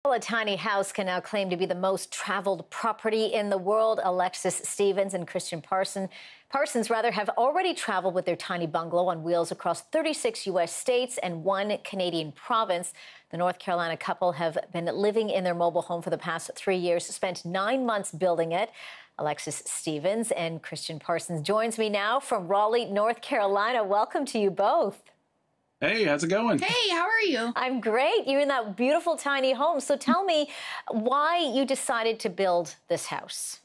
Well, a tiny house can now claim to be the most traveled property in the world. Alexis Stevens and Christian Parsons have already traveled with their tiny bungalow on wheels across 36 U.S. states and one Canadian province. The North Carolina couple have been living in their mobile home for the past 3 years, spent 9 months building it. Alexis Stevens and Christian Parsons joins me now from Raleigh, North Carolina. Welcome to you both. Hey, how's it going? Hey, how are you? I'm great. You're in that beautiful tiny home. So tell me why you decided to build this house.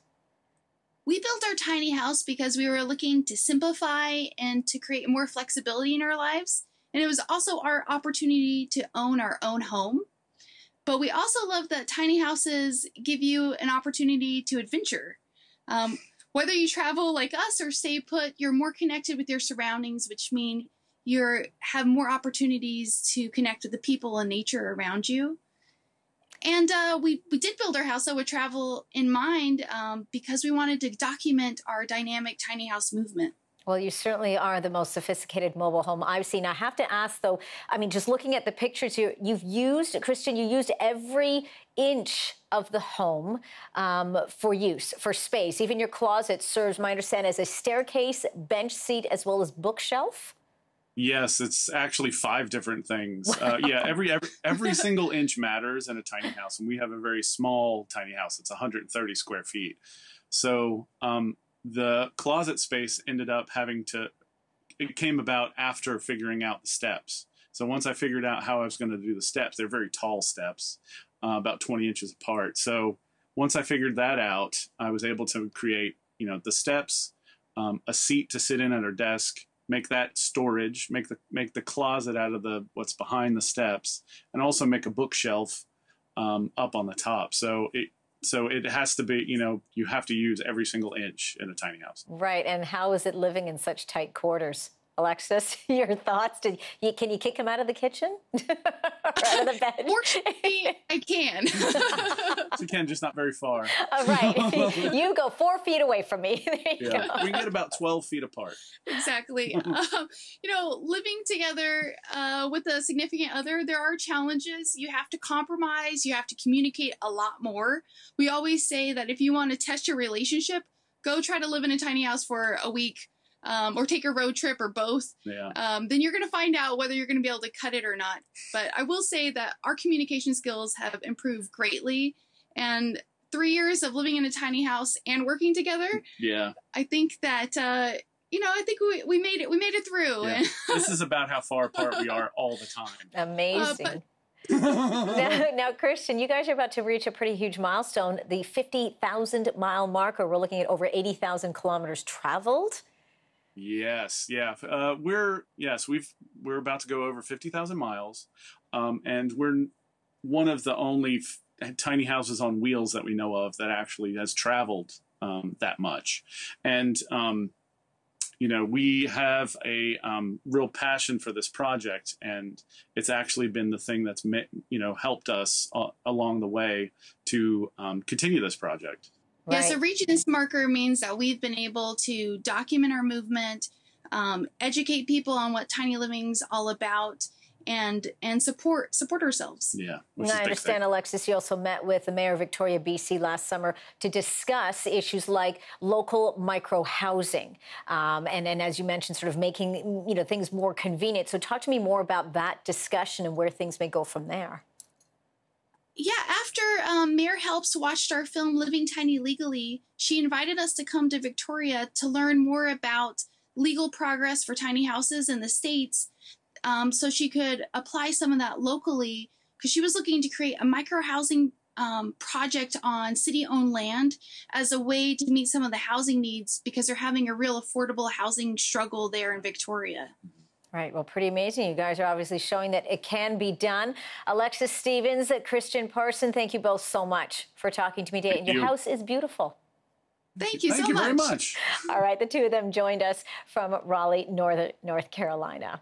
We built our tiny house because we were looking to simplify and to create more flexibility in our lives. And it was also our opportunity to own our own home. But we also love that tiny houses give you an opportunity to adventure. Whether you travel like us or stay put, you're more connected with your surroundings, which mean you have more opportunities to connect with the people and nature around you. And we did build our house with travel in mind because we wanted to document our dynamic tiny house movement. Well, you certainly are the most sophisticated mobile home I've seen. I have to ask, though, I mean, just looking at the pictures you've used, Christian, you used every inch of the home for use, for space. Even your closet serves, my understanding, as a staircase, bench seat, as well as bookshelf. Yes, it's actually 5 different things. Yeah, every single inch matters in a tiny house, and we have a very small tiny house. It's 130 square feet. So the closet space ended up it came about after figuring out the steps. So once I figured out how I was going to do the steps, they're very tall steps, about 20 inches apart. So once I figured that out, I was able to create, the steps, a seat to sit in at our desk, make that storage, make the closet out of what's behind the steps, and also make a bookshelf up on the top. So it has to be, you have to use every single inch in a tiny house. Right. And how is it living in such tight quarters? Alexis, your thoughts? Can you kick him out of the kitchen? Or out of the bed? Fortunately, I can. You can, just not very far. Right. You go 4 feet away from me. There you go. We can get about 12 feet apart. Exactly. Living together with a significant other, there are challenges. You have to compromise. You have to communicate a lot more. We always say that if you want to test your relationship, go try to live in a tiny house for a week. Or take a road trip or both, yeah. Then you're going to find out whether you're going to be able to cut it or not. But I will say that our communication skills have improved greatly. And 3 years of living in a tiny house and working together, yeah, I think that, I think we made it. We made it through. Yeah. This is about how far apart we are all the time. Amazing. Now, Christian, you guys are about to reach a pretty huge milestone, the 50,000-mile marker. We're looking at over 80,000 kilometers traveled. Yes, yeah. We're about to go over 50,000 miles, and we're one of the only tiny houses on wheels that we know of that actually has traveled that much. And we have a real passion for this project, and it's actually been the thing that's helped us along the way to continue this project. Right. Yeah, so reaching this marker means that we've been able to document our movement, educate people on what tiny living's all about, and support ourselves. Yeah. I understand, Alexis, you also met with the mayor of Victoria, BC last summer to discuss issues like local micro-housing. And as you mentioned, sort of making things more convenient. So talk to me more about that discussion and where things may go from there. Yeah, after Mayor Helps watched our film Living Tiny Legally, she invited us to come to Victoria to learn more about legal progress for tiny houses in the States so she could apply some of that locally, because she was looking to create a micro-housing project on city-owned land as a way to meet some of the housing needs, because they're having a real affordable housing struggle there in Victoria. Right. Well, pretty amazing. You guys are obviously showing that it can be done. Alexis Stevens, Christian Parsons, thank you both so much for talking to me today. And your house is beautiful. Thank you so much. Thank you very much. All right. The two of them joined us from Raleigh, North Carolina.